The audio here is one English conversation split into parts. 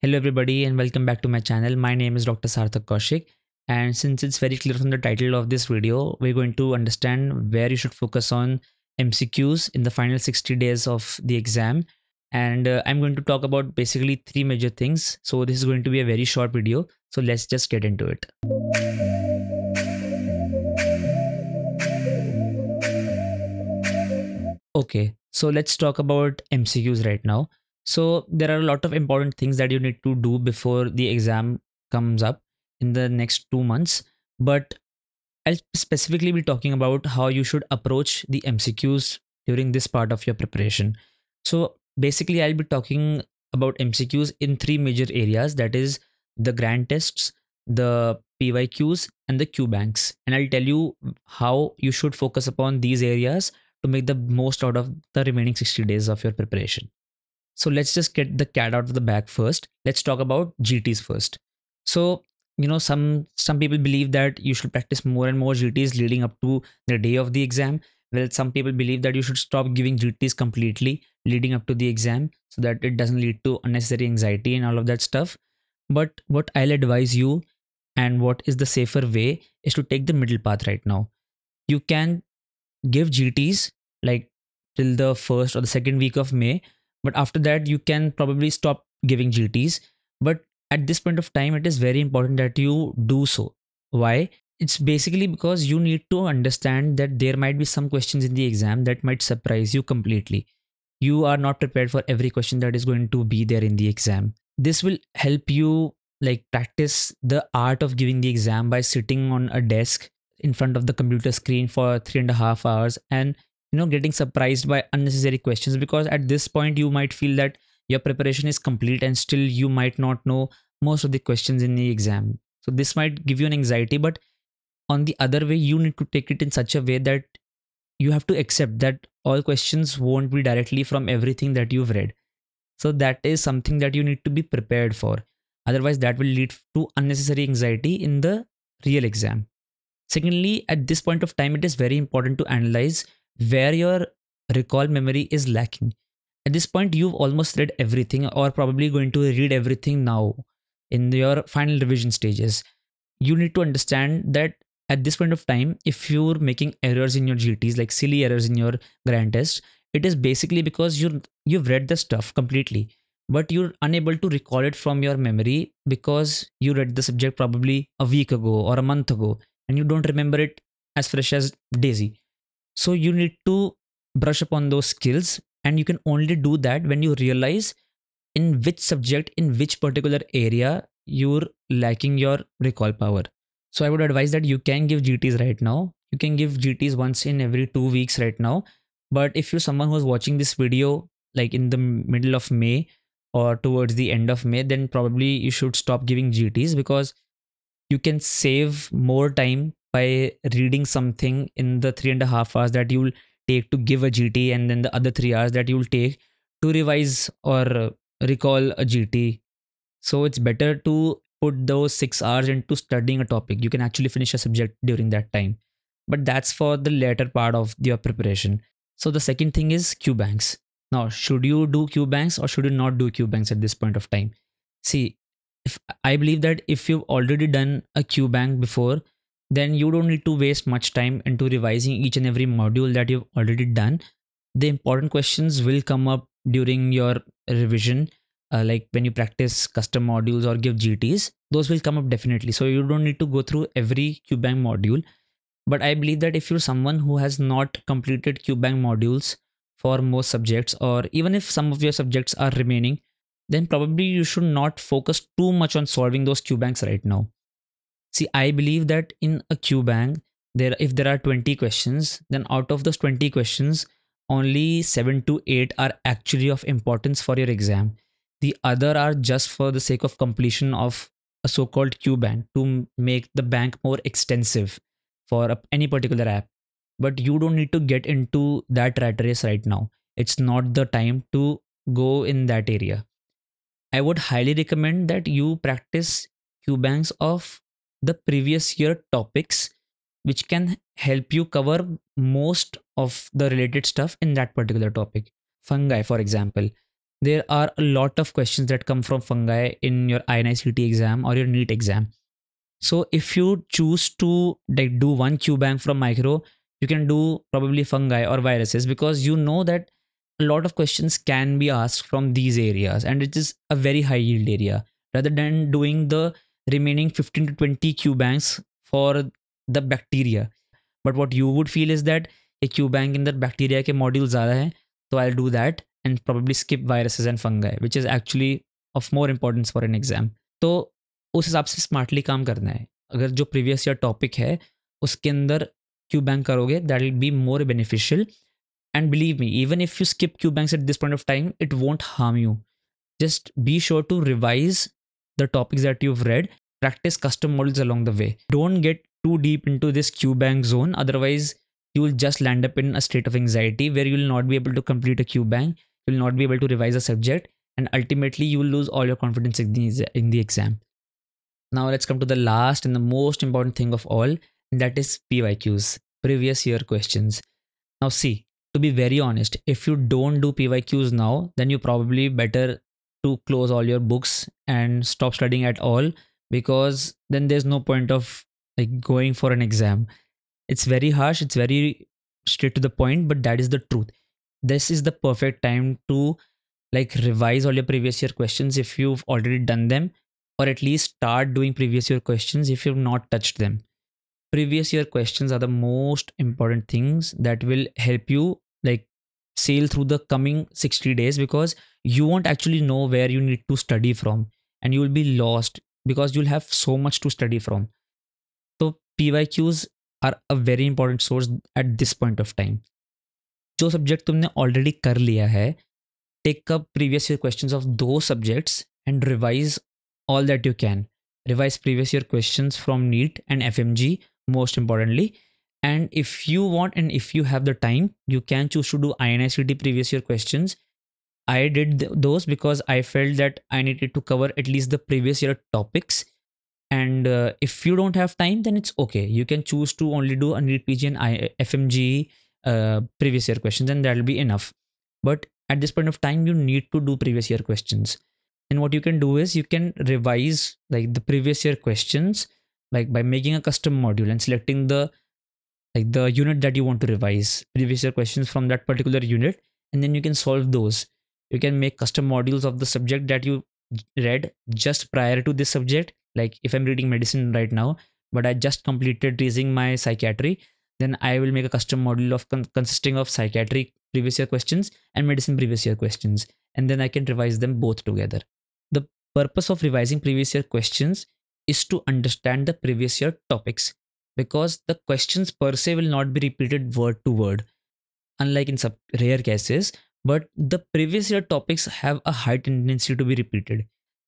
Hello, everybody, and welcome back to my channel. My name is Dr. Sarthak Kaushik. And since it's very clear from the title of this video, we're going to understand where you should focus on MCQs in the final 60 days of the exam. And I'm going to talk about basically three major things. So, this is going to be a very short video. So, let's just get into it. Okay, so let's talk about MCQs right now. So there are a lot of important things that you need to do before the exam comes up in the next 2 months. But I'll specifically be talking about how you should approach the MCQs during this part of your preparation. So basically, I'll be talking about MCQs in three major areas, that is, the grand tests, the PYQs, and the Q banks. And I'll tell you how you should focus upon these areas to make the most out of the remaining 60 days of your preparation. So let's just get the cat out of the bag first. Let's talk about GTs first. So some people believe that you should practice more and more GTs leading up to the day of the exam. Well, some people believe that you should stop giving GTs completely leading up to the exam so that it doesn't lead to unnecessary anxiety and all of that stuff. But what I'll advise you and what is the safer way is to take the middle path right now. You can give GTs like till the first or the second week of May, but after that you can probably stop giving GTs. But at this point of time, it is very important that you do so. Why? It's basically because you need to understand that there might be some questions in the exam that might surprise you completely. You are not prepared for every question that is going to be there in the exam. This will help you like practice the art of giving the exam by sitting on a desk in front of the computer screen for 3.5 hours and getting surprised by unnecessary questions, because at this point you might feel that your preparation is complete and still you might not know most of the questions in the exam. So this might give you an anxiety, but on the other way, you need to take it in such a way that you have to accept that all questions won't be directly from everything that you've read. So that is something that you need to be prepared for. Otherwise, that will lead to unnecessary anxiety in the real exam. Secondly, at this point of time, it is very important to analyze where your recall memory is lacking. At this point, you've almost read everything, or probably going to read everything now in your final revision stages. You need to understand that at this point of time, if you're making errors in your GTs, like silly errors in your grand test, it is basically because you've read the stuff completely, but you're unable to recall it from your memory because you read the subject probably a week ago or a month ago and you don't remember it as fresh as daisy. So you need to brush upon those skills, and you can only do that when you realize in which subject, in which particular area you're lacking your recall power. So I would advise that you can give GTs right now. You can give GTs once in every 2 weeks right now. But if you're someone who's watching this video like in the middle of May or towards the end of May, then probably you should stop giving GTs, because you can save more time by reading something in the 3.5 hours that you'll take to give a GT, and then the other 3 hours that you'll take to revise or recall a GT. So it's better to put those 6 hours into studying a topic. You can actually finish a subject during that time. But that's for the later part of your preparation. So the second thing is Q banks. Now, should you do Q banks or should you not do Q banks at this point of time? See, if I believe that if you've already done a Q bank before, then you don't need to waste much time into revising each and every module that you've already done. The important questions will come up during your revision, like when you practice custom modules or give GTs, those will come up definitely. So you don't need to go through every QBank module. But I believe that if you're someone who has not completed QBank modules for most subjects, or even if some of your subjects are remaining, then probably you should not focus too much on solving those QBanks right now. See, I believe that in a QBank, if there are 20 questions, then out of those 20 questions, only 7 to 8 are actually of importance for your exam. The other are just for the sake of completion of a so-called QBank to make the bank more extensive for any particular app. But you don't need to get into that rat race right now. It's not the time to go in that area. I would highly recommend that you practice QBanks of the previous year topics, which can help you cover most of the related stuff in that particular topic. Fungi, for example. there are a lot of questions that come from fungi in your INICT exam or your NEET exam. So if you choose to like do one Q bank from micro, you can do probably fungi or viruses, because you know that a lot of questions can be asked from these areas and it is a very high yield area, rather than doing the remaining 15 to 20 Q banks for the bacteria. But what you would feel is that a Q bank in the bacteria के module ज़्यादा है, so I'll do that and probably skip viruses and fungi, which is actually of more importance for an exam. तो उस हिसाब से smartly काम करना है. अगर जो प्रीवियस ईयर टॉपिक है उसके अंदर क्यू बैंक करोगे, that will be more beneficial. And believe me, even if you skip Q banks at this point of time, it won't harm you. Just be sure to revise the topics that you've read, practice custom models along the way. Don't get too deep into this Q bank zone, otherwise you will just land up in a state of anxiety where you will not be able to complete a Q bank, you will not be able to revise a subject, and ultimately you will lose all your confidence in the exam. Now let's come to the last and the most important thing of all, and that is PYQs, previous year questions. Now see, to be very honest, if you don't do PYQs now, then you probably better to close all your books and stop studying at all, because then there's no point of like going for an exam. It's very harsh, it's very straight to the point, but that is the truth. This is the perfect time to like revise all your previous year questions if you've already done them, or at least start doing previous year questions if you've not touched them. Previous year questions are the most important things that will help you like sail through the coming 60 days, because you won't actually know where you need to study from and you will be lost because you'll have so much to study from. So PYQs are a very important source at this point of time. जो subject तुमने already कर लिया है, take up previous year questions of those subjects and revise all that you can. Revise previous year questions from NEET and FMG, most importantly. And if you want and if you have the time, you can choose to do INICT previous year questions. I did those because I felt that I needed to cover at least the previous year topics. And if you don't have time, then it's okay. You can choose to only do a NEET PG and FMG previous year questions, and that'll be enough. But at this point of time, you need to do previous year questions. And what you can do is you can revise like the previous year questions, like by making a custom module and selecting the like the unit that you want to revise previous year questions from that particular unit, and then you can solve those. You can make custom modules of the subject that you read just prior to this subject. Like if I'm reading medicine right now, but I just completed reading my psychiatry, then I will make a custom module of consisting of psychiatry previous year questions and medicine previous year questions, and then I can revise them both together. The purpose of revising previous year questions is to understand the previous year topics, because the questions per se will not be repeated word to word, unlike in some rare cases, but the previous year topics have a high tendency to be repeated.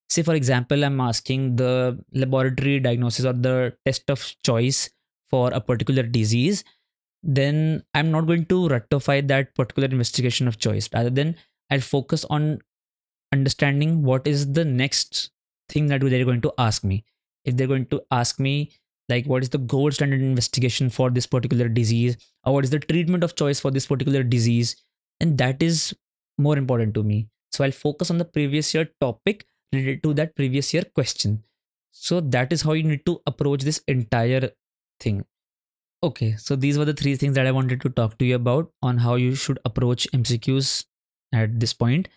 Say, for example, I'm asking the laboratory diagnosis or the test of choice for a particular disease, then I'm not going to ratify that particular investigation of choice. Rather than I'll focus on understanding what is the next thing that they're going to ask me. If they're going to ask me like what is the gold standard investigation for this particular disease, or what is the treatment of choice for this particular disease, and that is more important to me. So I'll focus on the previous year topic related to that previous year question. So that is how you need to approach this entire thing. Okay, so these were the three things that I wanted to talk to you about on how you should approach MCQs at this point.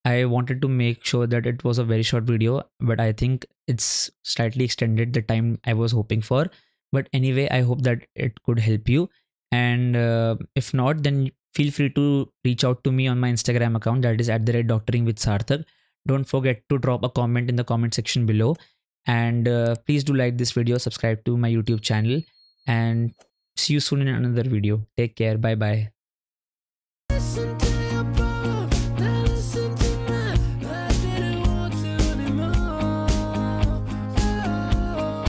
I wanted to make sure that it was a very short video, but I think it's slightly extended the time I was hoping for. But anyway, I hope that it could help you. And if not, then feel free to reach out to me on my Instagram account, that is at the rate doctoring with Sarthak. Don't forget to drop a comment in the comment section below. And please do like this video, subscribe to my YouTube channel, and see you soon in another video. Take care. Bye bye.